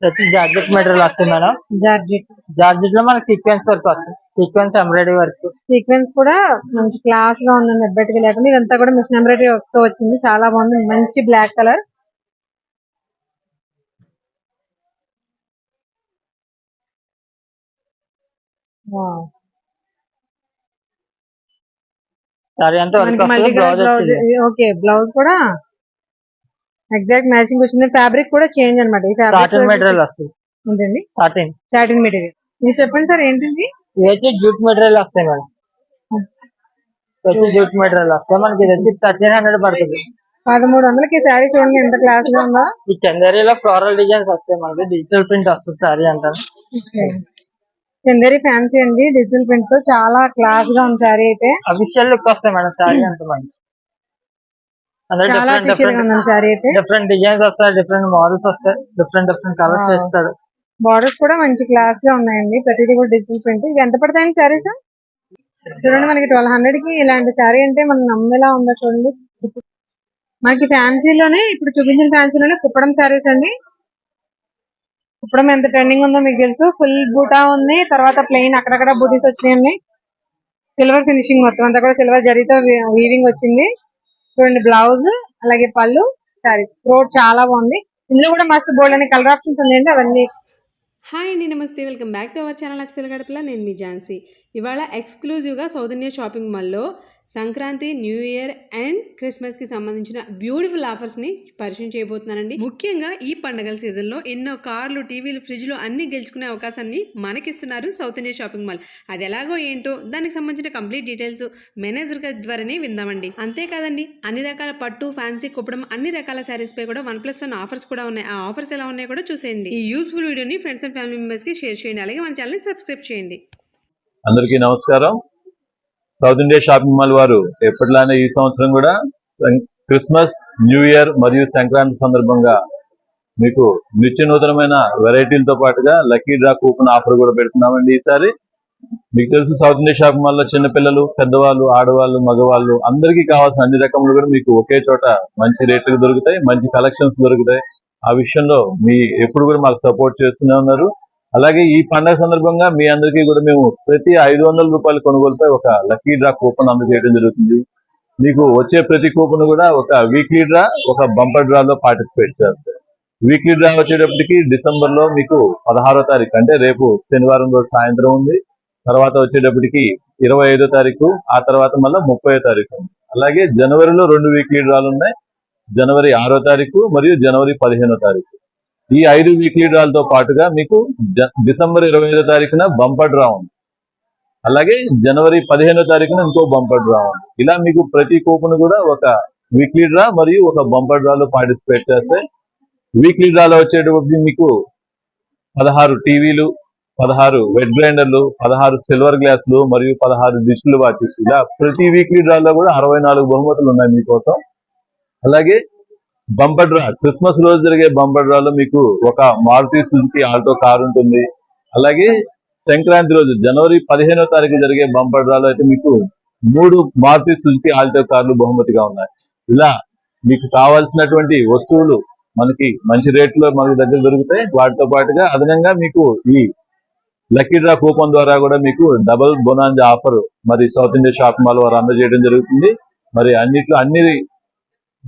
వచ్చి georgette material వస్తుంది madam. Georgette georgette లో మనకి సీక్వెన్స్ వర్క్ వస్తుంది. Sequence embroidery work. సీక్వెన్స్ కూడా మంచి క్లాస్ గా ఉందండి. ఎబ్బెట్టుగా లేకుండా ఇదంతా కూడా మిషన్ ఎంబ్రాయిడరీ వర్క్ తో వచ్చింది. చాలా బాగుంది. మంచి బ్లాక్ కలర్. సారీ అంతా వర్క్ మల్టీ వస్తుంది. Colour blouse blouse. వచ్చింది. ఓకే, బ్లౌజ్ కూడా ఎగ్జాక్ట్ మ్యాచింగ్ వచ్చింది. ఫ్యాబ్రిక్ కూడా చేంజ్ అనమాట. ఈ కాటన్ ఫ్యాబ్రిక్ మెటీరియల్ వస్తుంది. ఏంటండి? సాటిన్. Satin material. మీరు చెప్పండి సార్ ఏంటండి? ఇవి వచ్చి జూట్ మెటీరియల్ వస్తాయి మేడం. వచ్చి జూట్ మెటీరియల్ వస్తాయి మనకి. ఇది వచ్చి 1300 పడుతుంది. 1300కి శారీ చూడండి ఎంత క్లాస్ గా ఉందా. ఈ చందేరీలో ఫ్లోరల్ డిజైన్స్ వస్తాయి మనకి. డిజిటల్ ప్రింట్ వస్తుంది సారీ అంతా. చందేరి ఫ్యాన్సీ అండి. డిజిటల్ ప్రింట్ తో చాలా క్లాస్ గా ఉంది శారీ అయితే. అఫీషియల్ లుక్ వస్తాయి మేడం సారీ అంతా మనకి. చాలా అఫీషియల్ గా ఉంది శారీ అయితే. డిఫరెంట్ డిజైన్స్ వస్తాయి, డిఫరెంట్ మోడల్స్ వస్తాయి, డిఫరెంట్ కలర్స్ వేస్తాడు. బార్డర్స్ కూడా మంచి క్లాస్ గా ఉన్నాయండి. ప్రతిదీ కూడా డిజిటల్ ప్రింట్. ఇది ఎంత పడతాయండి శారీస్? చూడండి మనకి 1200కి ఇలాంటి శారీ అంటే మనం నమ్మేలా ఉందా చూడండి. మనకి ఫ్యాన్సీలోనే ఇప్పుడు చూపించిన ఫ్యాన్సీలోనే కుప్పడం శారీస్ అండి. కుప్పడం ఎంత ట్రెండింగ్ ఉందో మీకు తెలుసు. ఫుల్ బూటా ఉంది, తర్వాత ప్లెయిన్ అక్కడక్కడ బూటీస్ వచ్చినాయండి. సిల్వర్ ఫినిషింగ్ మొత్తం అంతా కూడా సిల్వర్ జరీతో వీవింగ్ వచ్చింది. చూడండి బ్లౌజ్, అలాగే పళ్ళు, శారీ థ్రోట్ చాలా బాగుంది. ఇందులో కూడా మస్తు బోల్డ్ అనే కలర్ ఆప్షన్స్ ఉన్నాయండి. అవన్నీ. హాయ్ అండి, నమస్తే, welcome back to our channel Akshara Gadapala. నేను మీ ఝాన్సీ. ఇవాళ ఎక్స్క్లూజివ్గా సౌత్ ఇండియా షాపింగ్ మాల్లో సంక్రాంతి, న్యూ ఇయర్ అండ్ క్రిస్మస్కి సంబంధించిన బ్యూటిఫుల్ ఆఫర్స్ని పరిచయం చేయబోతున్నానండి. ముఖ్యంగా ఈ పండుగల సీజన్లో ఎన్నో కార్లు, టీవీలు, ఫ్రిడ్జ్లు అన్ని గెలుచుకునే అవకాశాన్ని మనకిస్తున్నారు సౌత్ ఇండియా షాపింగ్ మాల్. అది ఎలాగో ఏంటో దానికి సంబంధించిన కంప్లీట్ డీటెయిల్స్ మేనేజర్ గారి ద్వారానే విందామండి. అంతేకాదండి, అన్ని రకాల పట్టు, ఫ్యాన్సీ, కుప్పడం అన్ని రకాల శారీస్ పై కూడా 1+1 ఆఫర్స్ కూడా ఉన్నాయి. ఆ ఆఫర్స్ ఎలా ఉన్నాయో కూడా చూసేయండి. ఈ యూస్ఫుల్ వీడియోని ఫ్రెండ్స్ అండ్ ఫ్యామిలీ మెంబర్స్ కి షేర్ చేయండి. అలాగే మన ఛానల్ ని సబ్స్క్రైబ్ చేయండి. అందరికీ నమస్కారం. సౌత్ ఇండియా షాపింగ్ మాల్ వారు ఎప్పటిలానే ఈ సంవత్సరం కూడా క్రిస్మస్, న్యూ ఇయర్ మరియు సంక్రాంతి సందర్భంగా మీకు నిత్య నూతనమైన వెరైటీలతో పాటుగా లక్కీ డ్రా కూపన్ ఆఫర్ కూడా పెడుతున్నామండి. ఈసారి మీకు తెలుసు, సౌత్ ఇండియా షాపింగ్ మాల్లో చిన్నపిల్లలు, పెద్దవాళ్ళు, ఆడవాళ్ళు, మగవాళ్ళు అందరికీ కావాల్సిన అన్ని రకములు కూడా మీకు ఒకే చోట మంచి రేట్లకు దొరుకుతాయి, మంచి కలెక్షన్స్ దొరుకుతాయి. ఆ విషయంలో మీ ఎప్పుడు కూడా మాకు సపోర్ట్ చేస్తూనే ఉన్నారు. అలాగే ఈ పండుగ సందర్భంగా మీ అందరికీ కూడా మేము ప్రతి 500 రూపాయల కొనుగోలుపై ఒక లక్కీ డ్రా కూపన్ అందజేయడం జరుగుతుంది. మీకు వచ్చే ప్రతి కూపన్ కూడా ఒక వీక్లీ డ్రా, ఒక బంపర్ డ్రాలో పార్టిసిపేట్ చేస్తారు. వీక్లీ డ్రా వచ్చేటప్పటికి డిసెంబర్లో మీకు 16వ తారీఖు అంటే రేపు శనివారం రోజు సాయంత్రం ఉంది. తర్వాత వచ్చేటప్పటికి 25వ తారీఖు, ఆ తర్వాత మళ్ళీ 30వ తారీఖు ఉంది. అలాగే జనవరిలో 2 వీక్లీ డ్రాలు ఉన్నాయి. జనవరి 6వ తారీఖు మరియు జనవరి 15వ తారీఖు. ఈ 5 వీక్లీ డ్రాలతో పాటుగా మీకు డిసెంబర్ 25వ తారీఖున బంపర్ డ్రా ఉంది. అలాగే జనవరి 15వ తారీఖున ఇంకో బంపర్ డ్రా ఉంది. ఇలా మీకు ప్రతి కూపన్ కూడా ఒక వీక్లీ డ్రా మరియు ఒక బంపర్ డ్రాలో పార్టిసిపేట్ చేస్తే, వీక్లీ డ్రాలో వచ్చేటప్పుడు మీకు 16 టీవీలు, 16 వెట్ గ్రైండర్లు, 16 సిల్వర్ గ్లాసులు మరియు 16 డిజిటల్ వాచెస్. ఇలా ప్రతి వీక్లీ డ్రాలో కూడా 64 బహుమతులు ఉన్నాయి మీకోసం. అలాగే బంపర్ డ్రా, క్రిస్మస్ రోజు జరిగే బంపర్ డ్రాలో మీకు ఒక మారుతి సుజుకి ఆల్టో కార్ ఉంటుంది. అలాగే సంక్రాంతి రోజు జనవరి 15వ తారీఖు జరిగే బంపర్ డ్రాలో అయితే మీకు 3 మారుతి సుజుకి ఆల్టో కార్లు బహుమతిగా ఉన్నాయి. ఇలా మీకు కావాల్సినటువంటి వస్తువులు మనకి మంచి రేట్లో మన దగ్గర దొరుకుతాయి. వాటితో పాటుగా అదనంగా మీకు ఈ లక్కీ డ్రా కూపన్ ద్వారా కూడా మీకు డబుల్ బొనాంజా ఆఫర్ మరి సౌత్ ఇండియా షాపింగ్ మాల్ వారు అందజేయడం జరుగుతుంది. మరి అన్నిట్లో అన్ని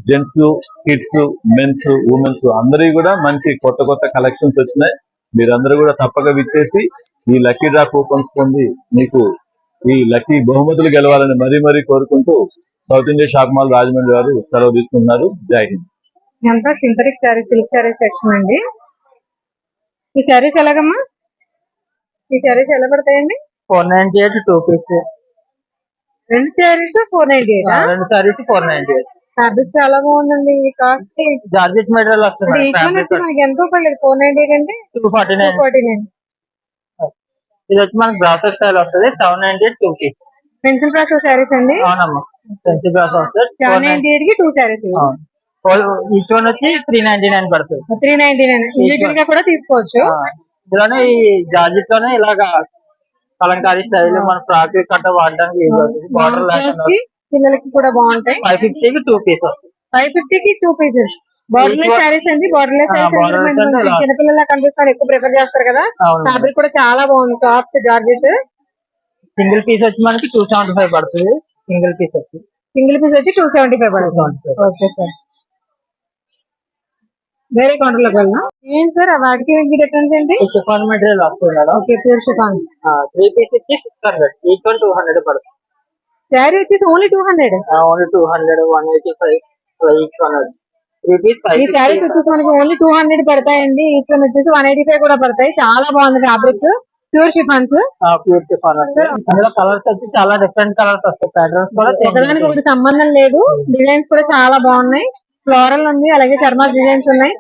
జెంట్స్, కిడ్స్, మెన్స్, ఉమెన్స్ అందరికీ కూడా మంచి కొత్త కలెక్షన్స్ వచ్చినాయి. మీరందరూ కూడా తప్పక విచ్చేసి ఈ లక్కీ డ్రా కూపన్స్ పొంది మీకు ఈ లక్కీ బహుమతులు గెలవాలని మరీ కోరుకుంటూ south India shopping mall Rajahmundry వారు సెలవు తీసుకుంటున్నారు. జై హింద్. ఎంత synthetic sari, silk sari section అండి. ఈ శారీస్ ఎలాగమ్మా? ఈ శారీస్ ఎలా పడతాయండి? 498 2 పీస్. 2 శారీస్ 498. 2 సారీస్ 498. ఫ్యాబ్రిక్ చాలా బాగుందండి. ఈ కాస్ట్ జార్జెట్ మెటీరియల్ వస్తుంది. మనకి ఎంతో పడలేదు. 498 అంటే 249. ఇది వచ్చి మనకి బ్రాసెస్ స్టైల్ వస్తుంది. 798 2 పీస్. పెన్సిల్ బ్రాసో శారీస్ అండి. అవునమ్మా, పెన్సిల్ బ్రాసో వస్తుంది. 798 కి 2 శారీస్. ఈచ్ వన్ వచ్చి 399 పడుతుంది. 399 ఇండివిజువల్ గా కూడా తీసుకోవచ్చు. ఇందులోనే ఈ జార్జెట్ లోనే ఇలాగా కలంకారీ స్టైల్ మన ఫ్రాక్ కట్ట వాడడానికి బార్డర్ పిల్లలకి కూడా బాగుంటాయి. 550 కి 2 పీస్. 550 కి 2 పీసెస్. బార్డర్లెస్ శారీస్ అండి. బార్డర్లెస్ శారీస్ borderless అంటే ఇలా. చిన్నపిల్లల కనిపిస్తారు, ఎక్కువ ప్రిఫర్ చేస్తారు కదా. అవును ఫ్యాబ్రిక్ కూడా చాలా బాగుంది, సాఫ్ట్ జార్జెట్. సింగిల్ పీస్ వచ్చి మనకి 275 పడుతుంది. సింగిల్ పీస్ వచ్చి సింగిల్ పీస్ వచ్చి 275 పడుతుంది. 275. Okay sir. వేరే కౌంటర్ లోకి వెళ్ళినా ఏంటి సార్ వాటికి డిఫరెన్స్ ఏంటి? షిఫాన్ మెటీరియల్ వస్తుంది madam. Okay, pure chiffon. 3 piece వచ్చి 600, ఈచ్ వన్ 200 పడుతుంది. శారీ వచ్చేసి only 200. Only 200, 185 each one. 3 piece ఈ శారీస్ వచ్చేసి మనకి ఓన్లీ 200 పడతాయండి. ఈచ్ వన్ వచ్చేసి 185 కూడా పడతాయి. చాలా బాగుంది fabric, pure chiffons. Pure chiffon వస్తుంది. అందులో కలర్స్ వచ్చి చాలా డిఫరెంట్ కలర్స్ వస్తాయి. ప్యాటర్న్స్ కూడా ఒకదానికి ఒకటి సంబంధం లేదు. డిజైన్స్ కూడా చాలా బాగున్నాయి. ఫ్లోరల్ ఉంది, అలాగే చర్మా డిజైన్స్ ఉన్నాయి.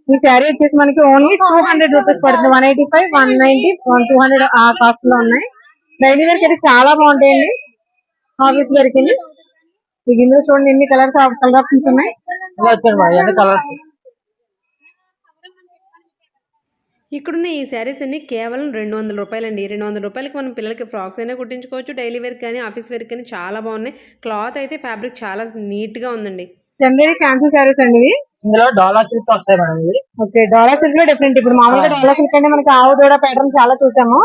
ఈ శారీ వచ్చేసి మనకి ఓన్లీ 200 రూపీస్ పడుతుంది. 185, 190, 200 ఆ కాస్ట్ లో ఉన్నాయి. డైలీ వేర్ అయితే చాలా బాగుంటాయండి. ఆఫీస్ వేర్ కి ఇందులో చూడండి ఎన్ని కలర్ ఆప్షన్స్ ఉన్నాయి. వచ్చాను మేడం, ఎన్ని కలర్స్. ఇక్కడున్న ఈ శారీస్ అన్ని కేవలం 200 రూపాయలండి. 200 రూపాయలకి మనం పిల్లలకి ఫ్రాక్స్ అయినా కుట్టించుకోవచ్చు, డైలీ వేర్ కానీ ఆఫీస్ వేర్ కానీ చాలా బాగున్నాయి. క్లాత్ అయితే ఫ్యాబ్రిక్ చాలా నీట్గా ఉందండి. చందేరి ఫ్యాన్సీ శారీస్ అండి ఇవి. ఇందులో డాలర్ సిల్క్ వస్తాయి మేడం. ఇవి ఓకే, డాలర్ సిల్క్ లో డిఫరెంట్. ఇప్పుడు మామూలుగా డాలర్ సిల్క్ అంటే మనకి ఆవు దూడ ప్యాటర్న్ చాలా చూసాము.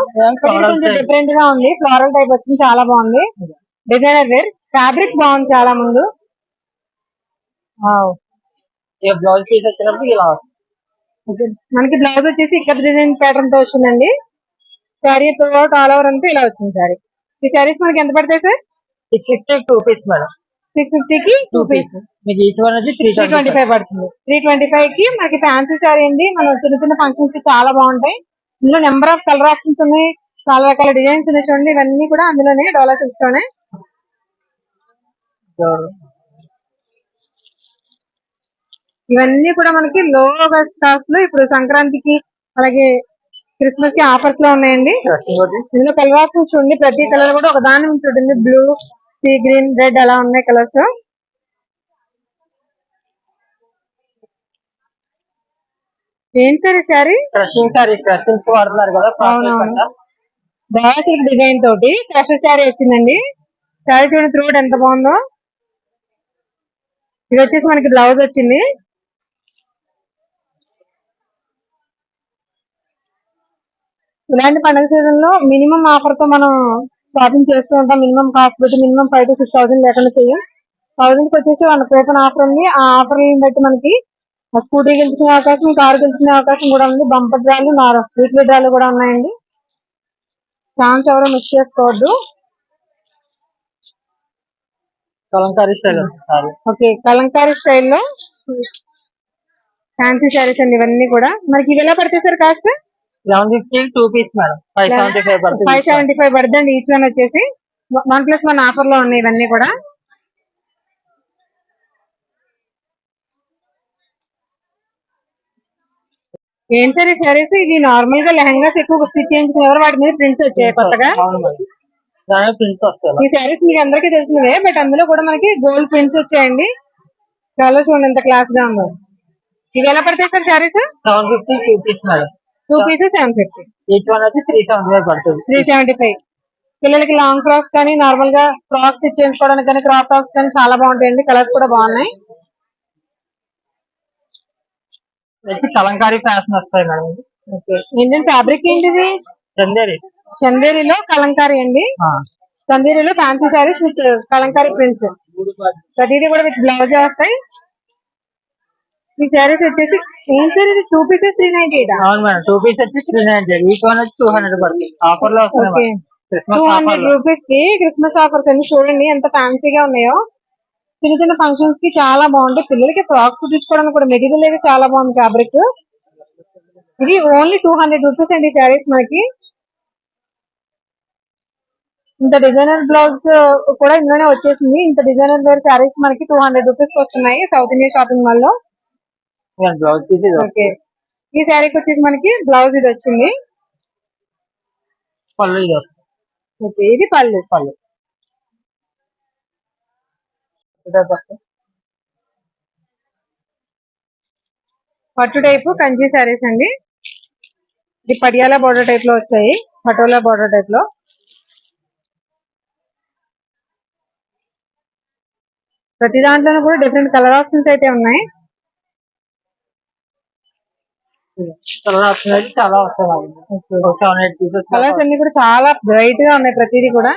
కొంచెం డిఫరెంట్ గా ఉంది, ఫ్లోరల్ టైప్ వచ్చింది, చాలా బాగుంది. డిజైనర్ వేర్ ఫ్యాబ్రిక్ బాగుంది చాలా ముందు. ఇక బ్లౌజ్ పీస్ వచ్చినప్పుడు ఇలా వస్తుంది. మనకి బ్లౌజ్ వచ్చేసి ఇక్కడ డిజైన్ ప్యాటర్న్ తో వచ్చిందండి. శారీ ఆల్ ఓవర్ అంతా ఇలా వచ్చింది శారీ. ఈ శారీస్ మనకి ఎంత పడతాయి సార్? 650 2 piece madam. 650 కి 2 పీస్. మీకు ఈచ్ వన్ వచ్చి 325 పడుతుంది. 325 కి మనకి ఫ్యాన్సీ శారీ అండి. మన చిన్న చిన్న ఫంక్షన్స్ కి చాలా బాగుంటాయి. ఇందులో నెంబర్ ఆఫ్ కలర్ ఆప్షన్స్ ఉన్నాయి, చాలా రకాల డిజైన్స్ ఉన్నాయి. చూడండి ఇవన్నీ కూడా అందులోనే డాలర్ సిల్క్స్ లోనే. ఇవన్నీ కూడా మనకి లో కాస్ట్ లో ఇప్పుడు సంక్రాంతికి అలాగే క్రిస్మస్ కి ఆఫర్స్ లో ఉన్నాయండి. ఇందులో కలర్ ఆప్షన్స్ చూడండి, ప్రతి కలర్ కూడా ఒక దాని నుంచి ఉంటుంది. బ్లూ, సీ గ్రీన్, రెడ్ అలా ఉన్నాయి కలర్స్. ఏంటి సార్ ఈ శారీ? క్రషింగ్ సారీ, క్రషింగ్స్ వాడుతున్నారు కదా. అవునవును, బాగా డిజైన్ తోటి క్రషర్ శారీ వచ్చిందండి. శారీ చూడండి త్రూట్ ఎంత బాగుందో. ఇది వచ్చేసి మనకి బ్లౌజ్ వచ్చింది. ఇలాంటి పండుగ సీజన్ లో మినిమం ఆఫర్ తో మనం షాపింగ్ చేస్తూ ఉంటాం. మినిమం కాస్ట్ పెట్టి మినిమం 5,000 to 6,000 లేకుండా చేయం. 1000 కి వచ్చేసి 1 కూపన్ ఆఫర్ ఉంది. ఆ ఆఫర్ బట్టి మనకి స్కూటీ గెలుచుకునే అవకాశం, కారు గెలుచుకునే అవకాశం కూడా ఉంది. బంపర్ డ్రాలు, వీక్లీ డ్రాలు కూడా ఉన్నాయండి. ఛాన్స్ ఎవరో మిస్ చేసుకోవద్దు. కలంకారీ స్టైల్. ఓకే, కలంకారీ స్టైల్లో ఫ్యాన్సీ శారీస్ అండి ఇవన్నీ కూడా. మనకి ఇవి ఎలా పడతాయి సార్ కాస్ట్? 1150 2 piece madam. 575 పడుతుంది. 575 పడుతుంది ఈచ్ వన్ వచ్చేసి. 1+1 ఆఫర్ లో ఉన్నాయి ఇవన్నీ కూడా. ఏం సార్ ఈ శారీస్? ఇవి నార్మల్ గా లెహంగాస్ ఎక్కువ స్టిచ్ చేయించుకునేవారు, వాటి మీద ప్రింట్స్ వచ్చాయి కొత్తగా. అవును మేడం, దాని ప్రింట్స్ వస్తాయి. ఈ శారీస్ మీకు అందరికీ తెలిసినవే, బట్ అందులో కూడా మనకి గోల్డ్ ప్రింట్స్ వచ్చాయండి. చాలా చూడండి ఎంత క్లాస్ గా ఉందో. ఇవి ఎలా పడతాయి sir saris? 750 2 piece madam. 2 pieces 750. Each one వచ్చి 375 పడుతుంది. 375. పిల్లలకి లాంగ్ ఫ్రాక్స్ కానీ నార్మల్ గా ఫ్రాక్స్ స్టిచ్ చేసుకోవడానికి కానీ క్రాప్ టాప్స్ కానీ చాలా బాగుంటాయండి. కలర్స్ కూడా బాగున్నాయి. కలంకారీ ఫ్యాషన్ వస్తాయి మేడం. ఓకే, ఏంటంటే ఫ్యాబ్రిక్ ఏంటిది? చందేరి. చందేరిలో కలంకారీ అండి. చందేరిలో fancy saris with kalamkari prints. ప్రతిదీ కూడా విత్ బ్లౌజ్ వస్తాయి. ఈ శారీస్ వచ్చేసి ఏం సార్ ఇది? 2 పీసెస్ 398. అవును మేడం, 2 పీస్ వచ్చి 390. ఈచ్ వన్ వచ్చి 200 పడుతుంది. ఆఫర్ లో ఓకే, వస్తాయి. 200 రూపీస్ కి క్రిస్మస్ ఆఫర్స్ అన్ని చూడండి ఎంత ఫ్యాన్సీగా ఉన్నాయో. చిన్న చిన్న ఫంక్షన్స్ కి చాలా బాగుంటాయి. పిల్లలకి ఫ్రాక్స్ కుట్టించుకోవడానికి కూడా మెటీరియల్ అయితే చాలా బాగుంది ఫ్యాబ్రిక్. ఇది ఓన్లీ 200 రూపీస్ అండి శారీస్ మనకి. ఇంత డిజైనర్ బ్లౌజ్ కూడా ఇందులోనే వచ్చేసింది. ఇంత డిజైనర్ వేర్ శారీస్ మనకి 200 రూపీస్ వస్తున్నాయి సౌత్ ఇండియా షాపింగ్ మాల్ లో. Blouse piece. ఓకే, ఈ శారీకి వచ్చేసి మనకి బ్లౌజ్ ఇది వచ్చింది. పళ్ళు ఇది వస్తుంది. ఓకే, ఇది పళ్ళు. పట్టు టైప్ కంచి శారీస్ అండి. ఇది పటియాలా బోర్డర్ టైప్ లో వచ్చాయి, పటోలా బోర్డర్ టైప్ లో. ప్రతి దాంట్లోనూ కూడా డిఫరెంట్ కలర్ ఆప్షన్స్ అయితే ఉన్నాయి. కలర్ ఆప్షన్ అయితే చాలా వస్తాయి మనకి. 7-8 పీసెస్ కలర్స్ అన్ని కూడా చాలా బ్రైట్ గా ఉన్నాయి. ప్రతిదీ కూడా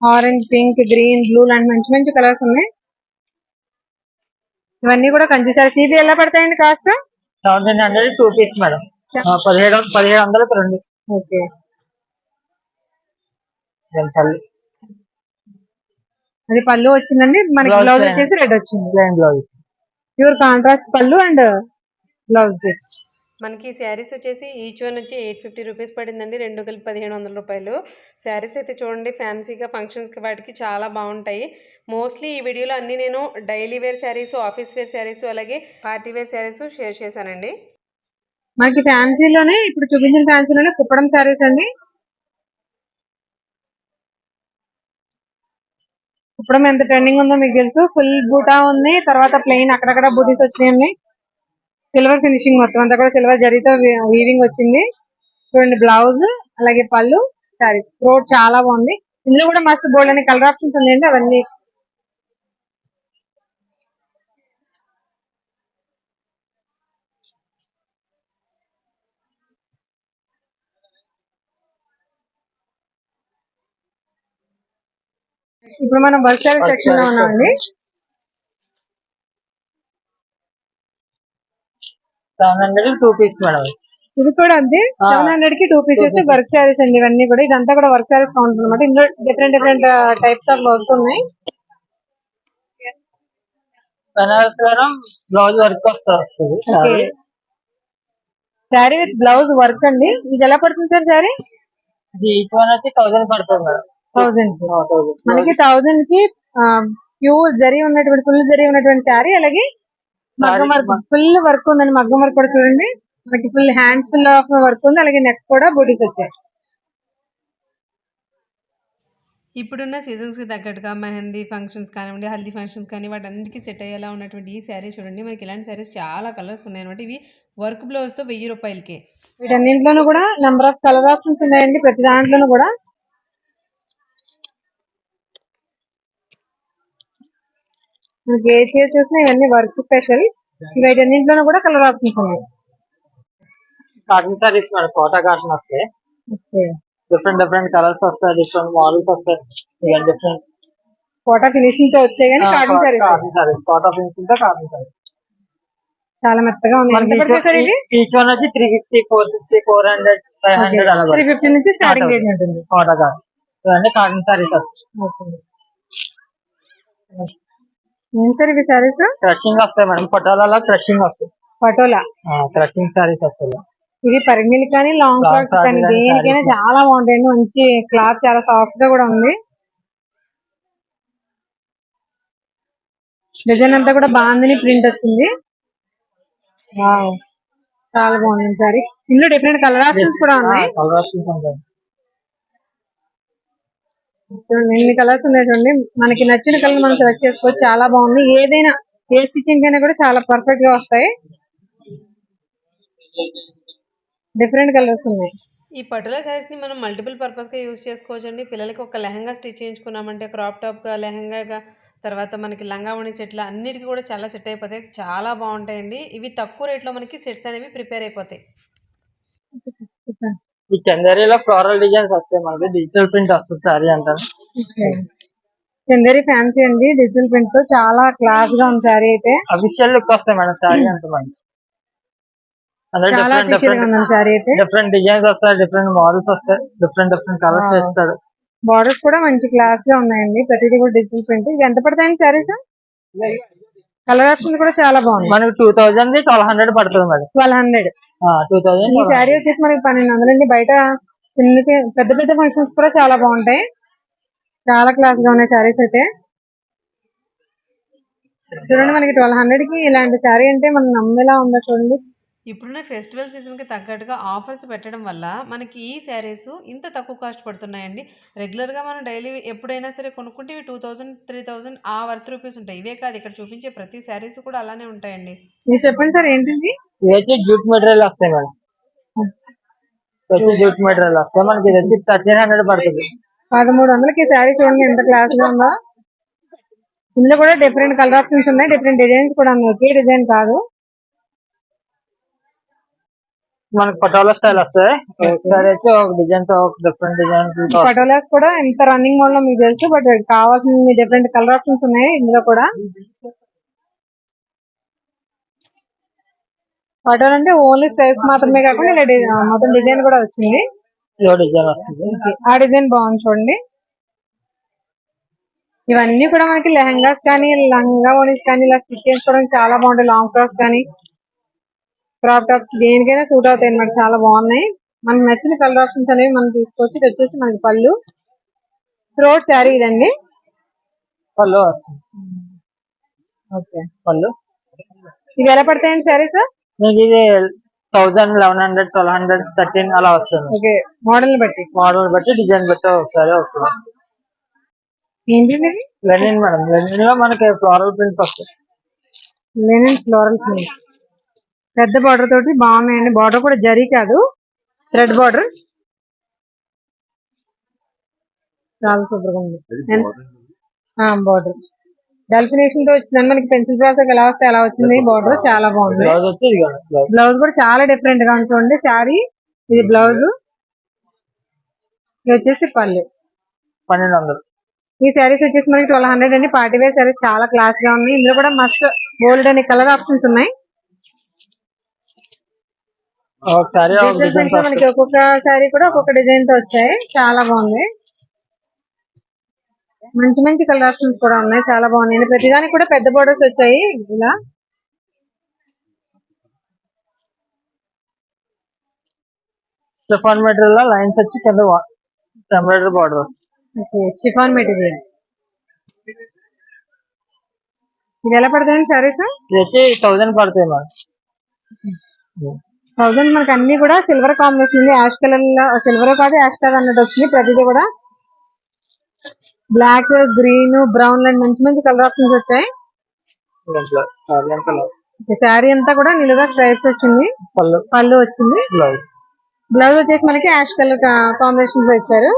ఆరెంజ్, పింక్, గ్రీన్, బ్లూ లాంటి మంచి మంచి కలర్స్ ఉన్నాయి. ఇవన్నీ కూడా కంచి సారీస్. ఇది ఎలా పడతాయండి కాస్ట్? 1700 2 piece madam. 1700 రెండు. ఓకే. అది పళ్ళు వచ్చిందండి. మనకి Blouse బ్లౌజ్ plain. వచ్చేసి రెడ్ వచ్చింది. Plain blouse. ప్యూర్ కాంట్రాస్ట్ పళ్ళు అండ్ బ్లౌజ్. మనకి శారీస్ వచ్చేసి ఈచ్ వన్ వచ్చి 850 రూపీస్ పడిందండి. రెండు కలిపి 1500 రూపాయలు. శారీస్ అయితే చూడండి ఫ్యాన్సీగా ఫంక్షన్స్కి వాటికి చాలా బాగుంటాయి. మోస్ట్లీ ఈ వీడియోలో అన్ని నేను daily wear saris, office wear saris, అలాగే పార్టీ వేర్ శారీస్ షేర్ చేశానండి. మనకి ఫ్యాన్సీలోనే ఇప్పుడు చూపించిన ఫ్యాన్సీలోనే కుప్పడం శారీస్ అండి. కుప్పడం ఎంత ట్రెండింగ్ ఉందో మీకు తెలుసు. ఫుల్ బూటా ఉంది, తర్వాత ప్లెయిన్ అక్కడక్కడ బూటీస్ వచ్చినాయి. సిల్వర్ ఫినిషింగ్ మొత్తం అంతా కూడా సిల్వర్ జరీతో వీవింగ్ వచ్చింది. చూడండి బ్లౌజ్, అలాగే పళ్ళు, శారీ రోడ్ చాలా బాగుంది. ఇందులో కూడా మస్తు బోల్డ్ అనే కలర్ ఆప్షన్స్ ఉన్నాయండి. అవన్నీ ఇప్పుడు మనం వర్క్ శారీ సెక్షన్ లో ఉన్నామండి. 700 2 పీస్ మేడం. ఇది కూడా అంతే. 700 కి 2 పీసెస్ వర్క్ శారీస్ అండి. ఇవన్నీ కూడా ఇదంతా కూడా వర్క్ శారీస్ కౌంటర్ అనమాట. ఇందులో different different types of work ఉన్నాయి. బనారస్ బ్లౌజ్ వర్క్ వస్తుంది. శారీ విత్ బ్లౌజ్ వర్క్ అండి. ఇది ఎలా పడుతుంది సార్ శారీ? ఇది ఈచ్ వన్ వచ్చి 1000 పడుతుంది మేడం. 1000 మనకి 1000 కి ప్యూర్ జరీ ఉన్నటువంటి ఫుల్ జరీ ఉన్నటువంటి శారీ, అలాగే మగ్గం వర్క్ ఫుల్ వర్క్ ఉందండి. మగ్గం వర్క్ కూడా చూడండి. మనకి full hands full of work ఉంది, అలాగే నెక్ కూడా బూటీస్ వచ్చాయి. ఇప్పుడున్న సీజన్స్కి తగ్గట్టుగా మెహందీ ఫంక్షన్స్ కానివ్వండి, హల్దీ ఫంక్షన్స్ కానీ వాటన్నిటికీ సెట్ అయ్యేలా ఉన్నటువంటి ఈ శారీ చూడండి. మనకి ఇలాంటి శారీస్ చాలా కలర్స్ ఉన్నాయన్నమాట. ఇవి వర్క్ బ్లౌజ్తో 1000 రూపాయలకే. వీటన్నింటిలోనూ కూడా నెంబర్ ఆఫ్ కలర్ ఆప్షన్స్ ఉన్నాయండి. ప్రతి దాంట్లోనూ కూడా మనకి ఏ చీర చూసినా ఇవన్నీ వర్క్ స్పెషల్. వీటన్నింటిలోనూ కూడా కలర్ ఆప్షన్స్ ఉన్నాయి. Cotton saris madam. Kota cotton వస్తాయి. డిఫరెంట్ డిఫరెంట్ కలర్స్ వస్తాయి, డిఫరెంట్ మోడల్స్ వస్తాయి. డిఫరెంట్ కోటా ఫినిషింగ్ తో వచ్చాయి కానీ cotton saris. Cotton saris Kota finishing తో కాటన్ సారీస్ చాలా మెత్తగా ఉంది. ఎంత పడుతుంది సార్ ఇది? ఈచ్ వన్ వచ్చి 350 450 400 500 అలా 350 నుంచి స్టార్టింగ్ రేంజ్ ఉంటుంది. కోటా కాటన్ ఇవన్నీ కాటన్ సారీస్ వస్తాయి. ఏం సార్ ఇవి సారీస్? క్రషింగ్ వస్తాయి మేడం. పటోలాలో క్రషింగ్ వస్తాయి. పటోలా క్రషింగ్ సారీస్ వస్తాయి. ఇవి పరిగిణీలు కానీ లాంగ్ ఫ్రాక్స్ కానీ దేనికైనా చాలా బాగుంటాయండి. మంచి క్లాత్ చాలా సాఫ్ట్ గా కూడా ఉంది. డిజైన్ అంతా కూడా బాగుంది, ప్రింట్ వచ్చింది. చాలా బాగుంది సారీ. ఇందులో డిఫరెంట్ కలర్ ఆప్షన్స్ కూడా ఉన్నాయి. చూడండి ఎన్ని కలర్స్ ఉన్నాయి చూడండి. మనకి నచ్చిన కలర్ మనం సెలెక్ట్ చేసుకోవచ్చు. చాలా బాగుంది. ఏదైనా ఏ స్టిచ్చింగ్ అయినా కూడా చాలా పర్ఫెక్ట్ గా వస్తాయి. డిఫరెంట్ కలర్స్ ఉన్నాయి. ఈ పటోలా శారీస్ని మనం మల్టిపుల్ పర్పస్గా యూజ్ చేసుకోవచ్చండి. పిల్లలకి ఒక లెహంగా స్టిచ్ చేయించుకున్నామంటే క్రాప్ టాప్గా, లెహంగాగా, తర్వాత మనకి లంగా ఓణి సెట్లు అన్నిటికీ కూడా చాలా సెట్ అయిపోతాయి. చాలా బాగుంటాయండి. ఇవి తక్కువ రేట్లో మనకి సెట్స్ అనేవి ప్రిపేర్ అయిపోతాయి. ఈ చందేరీలో ఫ్లోరల్ డిజైన్స్ వస్తాయి. మనకి డిజిటల్ ప్రింట్ వస్తుంది సారీ అంటారు. చందేరి ఫ్యాన్సీ అండి. డిజిటల్ ప్రింట్ తో చాలా క్లాస్ గా ఉంది సారీ అయితే. అఫీషియల్ లుక్ వస్తాయి మేడం సారీ అంటే మనకి. చాలా అఫీషియల్ గా ఉంది సారీ అయితే. డిఫరెంట్ డిజైన్స్ వస్తాయి, డిఫరెంట్ మోడల్స్ వస్తాయి, డిఫరెంట్ డిఫరెంట్ కలర్స్ వేస్తారు. బార్డర్స్ కూడా మంచి క్లాస్ గా ఉన్నాయండి. ప్రతిదీ కూడా డిజిటల్ ప్రింట్. ఇవి ఎంత పడతాయండి సారీస్? కలర్ ఆప్షన్ కూడా చాలా బాగుంది. మనకి 2000 1200 పడుతుంది మేడం. 1200. 2000 ఈ శారీ వచ్చేసి మనకి 1200 అండి. బయట పెద్ద పెద్ద ఫంక్షన్స్ కూడా చాలా బాగుంటాయి. చాలా క్లాస్ గా ఉన్నాయి శారీస్ అయితే. చూడండి మనకి 1200 కి ఇలాంటి శారీ అంటే మనం నమ్మేలా ఉందా చూడండి. ఇప్పుడున్న ఫెస్టివల్ సీజన్కి తగ్గట్టుగా ఆఫర్స్ పెట్టడం వల్ల మనకి ఈ శారీస్ ఇంత తక్కువ కాస్ట్ పడుతున్నాయండి. రెగ్యులర్గా మనం డైలీ ఎప్పుడైనా సరే కొనుక్కుంటే ఇవి 2000 3000 ఆ వర్త్ రూపీస్ ఉంటాయి. ఇవే కాదు, ఇక్కడ చూపించే ప్రతి శారీస్ కూడా అలానే ఉంటాయండి. మీరు చెప్పండి సార్ ఏంటిది? ఇవైతే జూట్ మెటీరియల్ వస్తాయి మేడం. జూట్ మెటీరియల్ వస్తాయి. మనకి 1300 పడుతుంది. 1300కి శారీ చూడండి ఎంత క్లాస్ గా ఉందో. ఇందులో కూడా డిఫరెంట్ కలర్ ఆప్షన్స్ ఉన్నాయి, డిఫరెంట్ డిజైన్స్ కూడా ఉన్నాయి, ఒకే డిజైన్ కాదు. మనకి పటోలా స్టైల్ వస్తాయి. ఒకసారి అయితే ఒక డిజైన్ తో ఒక డిఫరెంట్ డిజైన్ పటోలాస్ కూడా ఎంత రన్నింగ్ మోడ్ లో మీకు తెలుసు, బట్ కావాల్సిన డిఫరెంట్ కలర్ ఆప్షన్స్ ఉన్నాయి ఇందులో కూడా. పటోలా అంటే ఓన్లీ స్టైల్స్ మాత్రమే కాకుండా ఇలా మొత్తం డిజైన్ కూడా వచ్చింది. డిజైన్ వస్తుంది. ఆ డిజైన్ బాగుంది చూడండి. ఇవన్నీ కూడా మనకి లెహంగాస్ కానీ లంగా ఓనీస్ కానీ ఇలా స్టిచ్ చేసుకోవడానికి చాలా బాగుంటాయి. లాంగ్ ఫ్రాక్స్ కానీ క్రాప్ టాప్స్ దేనికైనా సూట్ అవుతాయి అన్నమాట, చాలా బాగున్నాయి. మనకు నచ్చిన కలర్ ఆప్షన్స్ అనేవి మనం తీసుకోవచ్చు. ఇది వచ్చేసి మనకి పళ్ళు, థ్రోట్ శారీ ఇదండి. పళ్ళు వస్తుంది. ఓకే, పళ్ళు ఇవి ఎలా పడతాయండి శారీస్? మీకు ఇది 1000, 1100, 1200, 13 అలా వస్తుంది. ఓకే, మోడల్ బట్టి మోడల్ బట్టి డిజైన్ బట్టి ఒకసారి వస్తుంది. ఏంటి లెనిన్ మేడం, లెనిన్ లో మనకి ఫ్లోరల్ ప్రింట్స్ వస్తాయి. లెనిన్ ఫ్లోరల్ ప్రింట్ పెద్ద బార్డర్ తోటి బాగున్నాయండి. బార్డర్ కూడా జరీ కాదు, థ్రెడ్ బార్డర్, చాలా సూపర్ గా ఉంది. బార్డర్ డల్ ఫినిషింగ్ తో వచ్చిందండి. మనకి పెన్సిల్ ప్రాసెస్ ఎలా వస్తే అలా వచ్చింది. బార్డర్ చాలా బాగుంది. బ్లౌజ్ వచ్చి ఇది కాదు, బ్లౌజ్ కూడా చాలా డిఫరెంట్ గా ఉంటుంది. శారీ ఇది బ్లౌజ్, ఇది వచ్చేసి పళ్ళు 1200. ఈ శారీస్ వచ్చేసి మనకి 1200 అండి. పార్టీ వేర్ శారీస్ చాలా క్లాస్ గా ఉన్నాయి. ఇందులో కూడా మస్త్ గోల్డ్ అనే కలర్ ఆప్షన్స్ ఉన్నాయి. ఒకసారి ఒక డిజైన్ మనకి ఒక్కొక్క శారీ కూడా ఒక్కొక్క డిజైన్ తో వచ్చాయి, చాలా బాగుంది. మంచి మంచి కలర్ ఆప్షన్స్ కూడా ఉన్నాయి, చాలా బాగున్నాయి. ప్రతిదానికి కూడా పెద్ద బోర్డర్స్ వచ్చాయి. ఇలా షిఫాన్ మెటీరియల్ లో లైన్స్ వచ్చి కింద ఎంబ్రాయిడరీ బార్డర్. Chiffon material. ఇది ఎలా పడతాయండి శారీస్? ఇది వచ్చి 1000 పడతాయి మేడం. 1000 మనకి అన్ని కూడా సిల్వర్ కాంబినేషన్ ఉంది. యాష్ కలర్ లో, సిల్వర్ కాదు యాష్ కలర్ అన్నట్టు వచ్చింది. ప్రతిదీ కూడా బ్లాక్, గ్రీన్, బ్రౌన్ లాంటి మంచి మంచి కలర్ ఆప్షన్స్ వచ్చాయి. శారీ అంతా కూడా నిలుగా స్ట్రైప్స్ వచ్చింది. పళ్ళు పళ్ళు వచ్చింది. బ్లౌజ్ బ్లౌజ్ వచ్చేసి మనకి యాష్ కలర్ కాంబినేషన్ లో ఇచ్చారు.